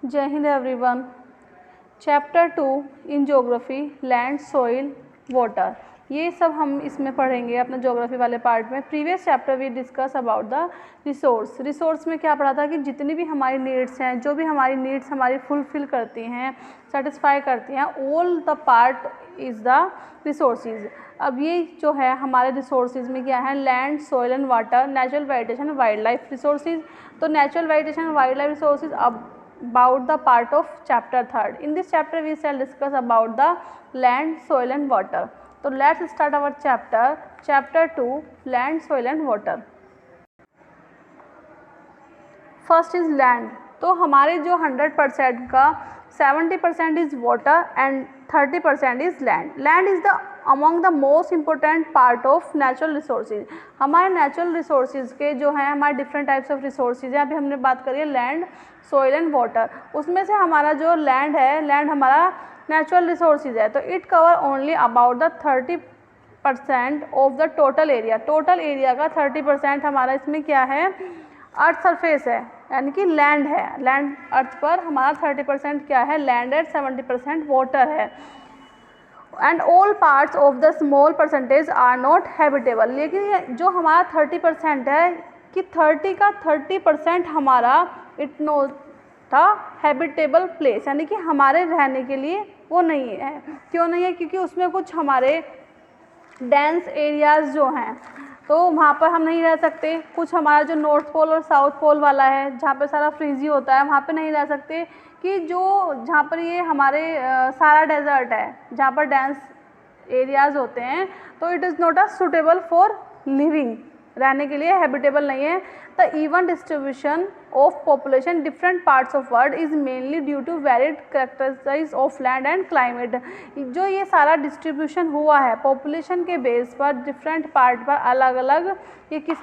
जय Hind everyone. Chapter 2 in geography land soil water, ये सब हम इसमें पढ़ेंगे अपने ज्योग्राफी वाले पार्ट में। Previous chapter we discuss about the resource में क्या पढ़ा था कि जितनी भी हमारी नीड्स हैं, जो भी हमारी नीड्स हमारी फुलफिल करती हैं, सेटिस्फाई करती हैं, all the part is the resources. अब ये जो है हमारे रिसोर्सेज में क्या है, land soil and water, natural vegetation, wildlife resources. तो natural vegetation, wildlife resources about the part of chapter 3rd. In this chapter we shall discuss about the land, soil and water. So let's start our chapter 2 land, soil and water. First is land. तो हमारे जो 100% का 70% is water and 30% is land. Land is the among the most important part of natural resources. हमारे natural resources के जो हैं, हमारे different types of resources हैं। अभी हमने बात करी है लैंड, सॉइल एंड वाटर। उसमें से हमारा जो लैंड है, लैंड हमारा नेचुरल रिसोर्सेज है। तो it cover only about the 30% of the total area. Total area का 30% हमारा इसमें क्या है, अर्थ सरफेस है, यानी कि लैंड है। लैंड अर्थ पर हमारा 30% क्या है, लैंड है, 70% वाटर है। And all parts of the small percentage are not habitable. लेकिन जो हमारा 30% है कि 30 का 30% हमारा it not the habitable place, यानी कि हमारे रहने के लिए वो नहीं है। क्यों नहीं है? क्योंकि उसमें कुछ हमारे डेंस एरियाज़ जो हैं, तो वहाँ पर हम नहीं रह सकते। कुछ हमारा जो नॉर्थ पोल और साउथ पोल वाला है, जहाँ पे सारा फ्रीजी होता है, वहाँ पे नहीं रह सकते। कि जो जहाँ पर ये हमारे सारा डेजर्ट है, जहाँ पर डेंस एरियाज़ होते हैं, तो it is not a suitable for living, रहने के लिए हैबिटेबल नहीं है। The even distribution of population different parts of world is mainly due to varied characteristics of land and climate. जो ये सारा डिस्ट्रीब्यूशन हुआ है पॉपुलेशन के बेस पर, डिफरेंट पार्ट पर अलग अलग, ये किस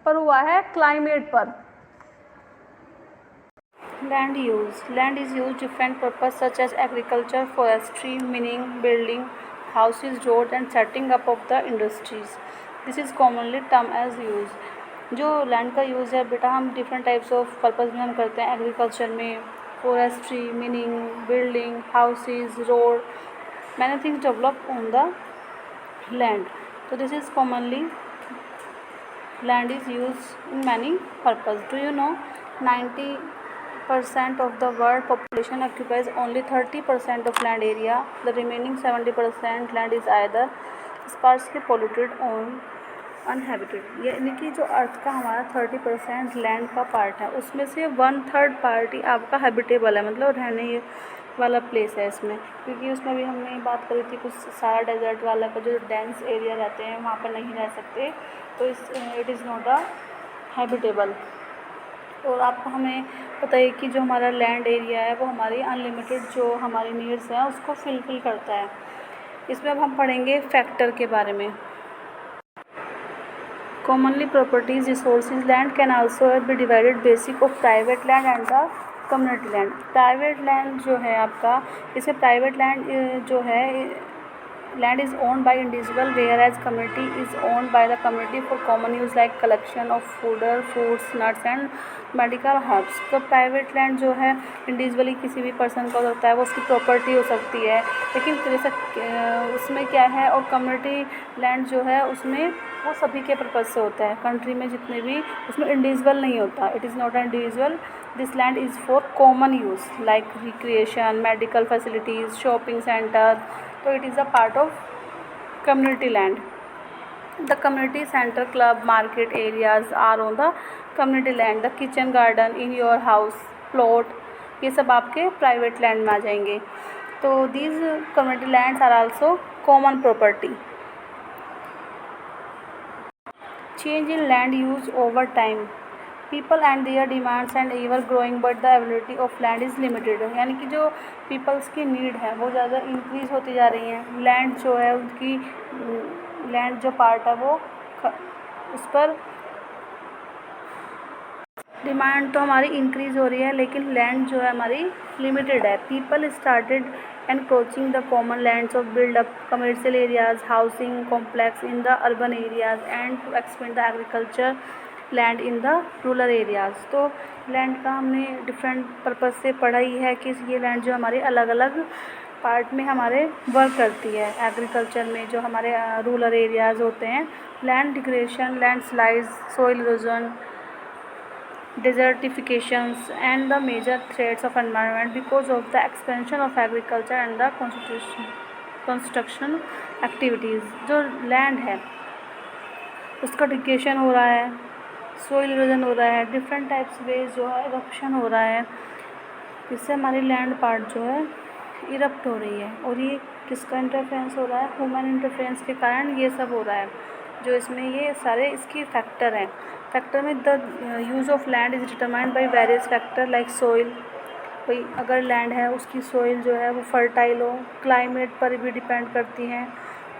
पर हुआ है, क्लाइमेट पर। Land is use different purpose such as agriculture, forestry, mining, building houses, road and setting up of the industries. This is commonly term as use. जो लैंड का यूज़ है बेटा, हम डिफरेंट टाइप्स ऑफ पर्पज़ में हम करते हैं। Agriculture में forestry, mining, building houses, road, many things develop on the land. तो this is commonly land is used in many purpose. Do you know 90% of the world population occupies only 30% of land area. The remaining 70% land is either sparsely polluted or uninhabited। यानी कि जो अर्थ का हमारा 30% land का part है, उसमें से 1/3 part ही आपका हैबिटेबल है, मतलब रहने वाला प्लेस है इसमें। क्योंकि उसमें भी हमने बात करी थी, कुछ सारा डेजर्ट वाला का जो डेंस एरिया रहते हैं, वहाँ पर नहीं रह सकते, तो it is not a habitable. और आपको हमें पता है कि जो हमारा लैंड एरिया है वो हमारी अनलिमिटेड जो हमारी नीड्स हैं उसको फिलफिल करता है। इसमें अब हम पढ़ेंगे फैक्टर के बारे में। Commonly properties resources land can also be divided basic of private land and the community land. Private land जो है आपका, इसमें प्राइवेट लैंड जो है, land is owned by individual, whereas community is owned by the community for common use like collection of fodder, fruits, nuts and medical herbs। तो private land जो है individually किसी भी पर्सन का हो सकता है, वो उसकी प्रॉपर्टी हो सकती है, लेकिन जैसे उसमें क्या है, और कम्युनिटी लैंड जो है उसमें वो सभी के पर्पज़ से होता है। कंट्री में जितने भी, उसमें इंडिविजुअल नहीं होता, it is not individual. This land is for common use like recreation, medical facilities, shopping centre. तो it is a part of community land. The community centre, club, market areas are on the community land. The kitchen garden in your house, plot, ये सब आपके private land में आ जाएंगे। तो these community lands are also common property. Change in land use over time, people and there demands and ever growing, but the availability of land is limited. यानी कि जो पीपल्स की नीड है वो ज़्यादा इंक्रीज़ होती जा रही हैं। लैंड जो है उनकी, लैंड जो पार्ट है वो उस पर डिमांड तो हमारी इंक्रीज़ हो रही है, लेकिन लैंड जो है हमारी लिमिटेड है। People started encroaching the common lands of build up commercial areas, housing complex in the urban areas and to expand the agriculture land in the rural areas. तो लैंड का हमने डिफरेंट पर्पज़ से पढ़ा ही है कि ये land जो हमारे अलग अलग पार्ट में हमारे वर्क करती है। एग्रीकल्चर में जो हमारे रूरल एरियाज़ होते हैं, land degradation, landslides, soil erosion, desertifications and the major threats of environment because of the expansion of agriculture and the construction activities। जो लैंड है उसका डिग्रेडेशन हो रहा है, सोइल इरोजन हो रहा है, डिफरेंट टाइप्स वेज जो है इरप्शन हो रहा है, इससे हमारी लैंड पार्ट जो है इरप्ट हो रही है। और ये किसका इंटरफेरेंस हो रहा है? ह्यूमन इंटरफेरेंस के कारण ये सब हो रहा है। जो इसमें ये सारे इसकी फैक्टर हैं। फैक्टर में the use of land is determined by various factor like soil, भाई अगर लैंड है उसकी सोइल जो है वो फर्टाइल हो, क्लाइमेट पर भी डिपेंड करती हैं,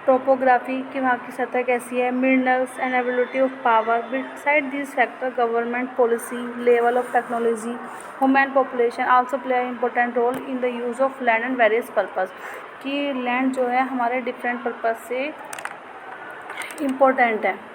टोपोग्राफी कि वहाँ की सतह कैसी है, minerals and availability of power. Beside this factor government policy, level of technology, human population also play important role in the use of land and various purpose. कि लैंड जो है हमारे डिफरेंट पर्पस से इम्पोर्टेंट है।